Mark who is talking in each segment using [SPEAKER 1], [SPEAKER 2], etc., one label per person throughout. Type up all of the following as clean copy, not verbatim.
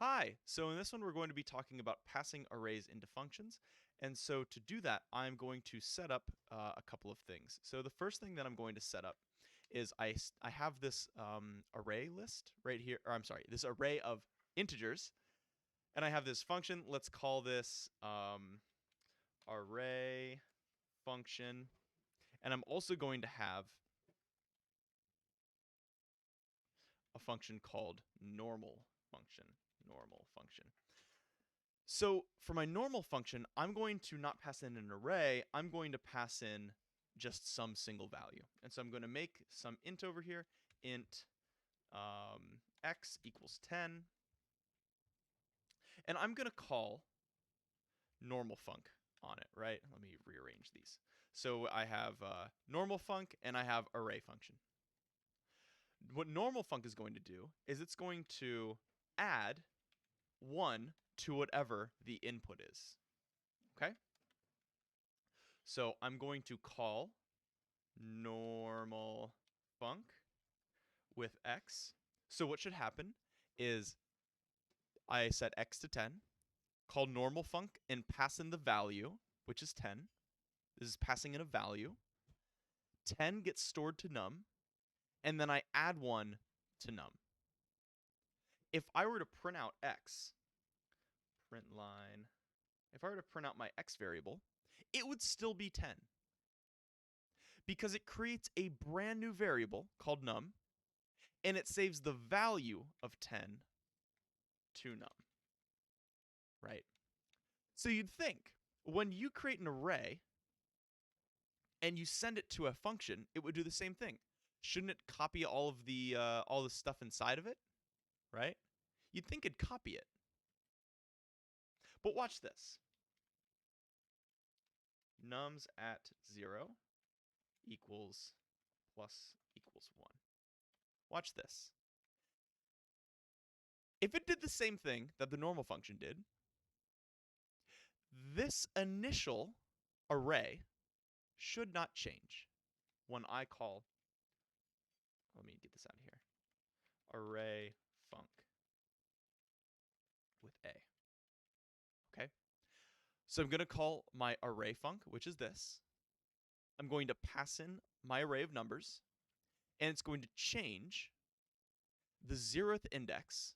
[SPEAKER 1] Hi, so in this one we're going to be talking about passing arrays into functions. And so to do that, I'm going to set up a couple of things. So the first thing that I'm going to set up is I have this array list right here, or I'm sorry, this array of integers, and I have this function. Let's call this array function, and I'm also going to have a function called normal function. So for my normal function, I'm going to not pass in an array. I'm going to pass in just some single value. And so I'm going to make some int over here, int x equals 10. And I'm going to call normal func on it, right? Let me rearrange these. So I have normal func and I have array function. What normal func is going to do is it's going to add 1 to whatever the input is. Okay? So I'm going to call normal func with x. So what should happen is I set x to 10, call normal func and pass in the value, which is 10. This is passing in a value. 10 gets stored to num, and then I add 1 to num. If I were to print out x, print line, if I were to print out my x variable, it would still be 10. Because it creates a brand new variable called num, and it saves the value of 10 to num, right? So you'd think when you create an array and you send it to a function, it would do the same thing. Shouldn't it copy all the stuff inside of it, right? You'd think it'd copy it. But watch this. Nums at 0 equals plus equals 1. Watch this. If it did the same thing that the normal function did, this initial array should not change when I call, let me get this out of here, array func with a. Okay? So I'm going to call my array func, which is this. I'm going to pass in my array of numbers, and it's going to change the 0th index,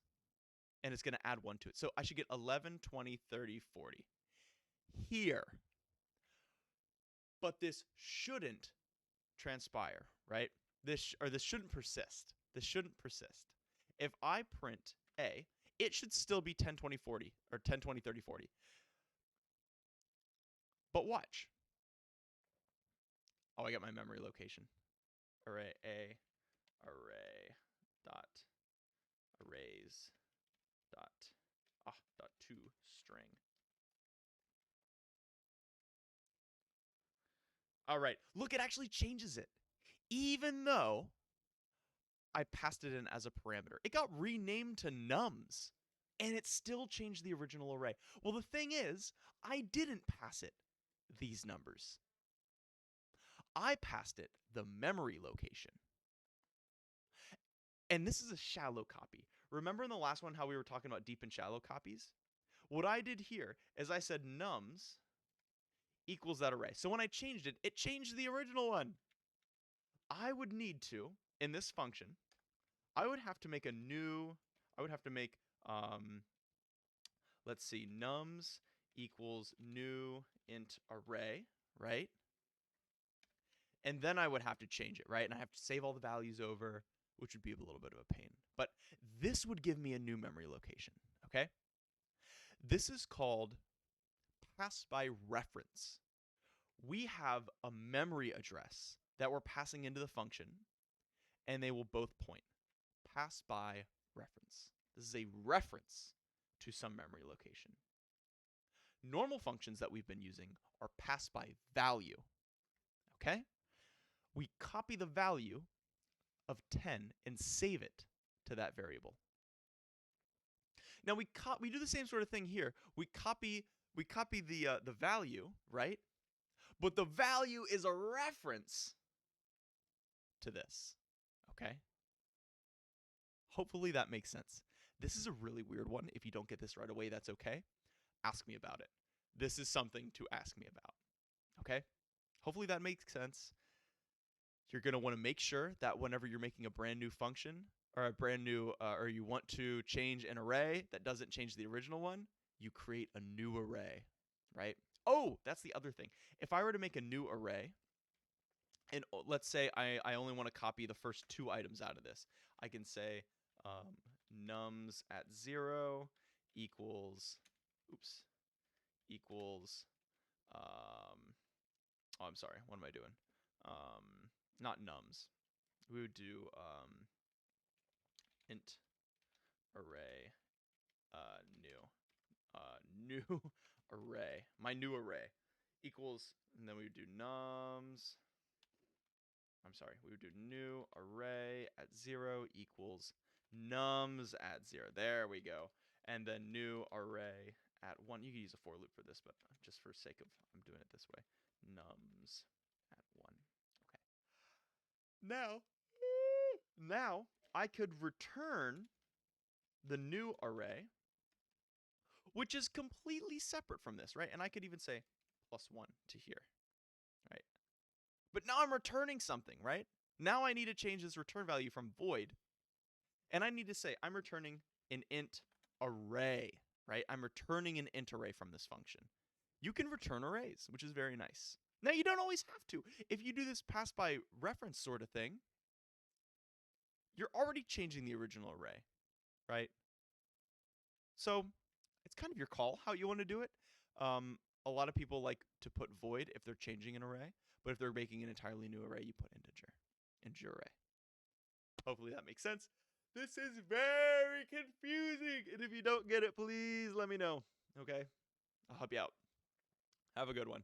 [SPEAKER 1] and it's going to add 1 to it. So I should get 11, 20, 30, 40 here. But this shouldn't transpire, right? This shouldn't persist. This shouldn't persist. If I print a, it should still be 10, 20, 40, or 10, 20, 30, 40. But watch. Oh, I got my memory location. Array a, array dot arrays dot dot to string. All right, look, it actually changes it. Even though I passed it in as a parameter, it got renamed to nums, and it still changed the original array. Well, the thing is, I didn't pass it these numbers. I passed it the memory location. And this is a shallow copy. Remember in the last one how we were talking about deep and shallow copies? What I did here is I said nums equals that array. So when I changed it, it changed the original one. I would need to, in this function, I would have to make let's see, nums equals new int array, right? And then I would have to change it, right? And I have to save all the values over, which would be a little bit of a pain. But this would give me a new memory location, okay? This is called pass by reference. We have a memory address that we're passing into the function, and they will both point. Pass by reference. This is a reference to some memory location. Normal functions that we've been using are pass by value, okay? We copy the value of 10 and save it to that variable. Now we do the same sort of thing here. We copy the value, right? But the value is a reference to this, okay? Hopefully that makes sense. This is a really weird one. If you don't get this right away, that's okay. Ask me about it. This is something to ask me about. Okay? Hopefully that makes sense. You're going to want to make sure that whenever you're making a brand new function or a brand new, or you want to change an array that doesn't change the original one, you create a new array, right? Oh, that's the other thing. If I were to make a new array, and let's say I only want to copy the first 2 items out of this, I can say nums at 0 equals, oops, equals, oh, I'm sorry, what am I doing? Not nums. We would do int array new array. My new array equals, and then we would do nums. I'm sorry, we would do new array at 0 equals nums at 0. There we go. And then new array at 1. You can use a for loop for this, but just for sake of, I'm doing it this way. Nums at 1. Okay. Now I could return the new array, which is completely separate from this, right? And I could even say +1 to here, right? But now I'm returning something, right? Now I need to change this return value from void. And I need to say I'm returning an int array, right? I'm returning an int array from this function. You can return arrays, which is very nice. Now, you don't always have to. If you do this pass by reference sort of thing, you're already changing the original array, right? So it's kind of your call how you want to do it. A lot of people like to put void if they're changing an array, but if they're making an entirely new array, you put integer array. Hopefully that makes sense. This is very confusing, and if you don't get it, please let me know, okay? I'll help you out. Have a good one.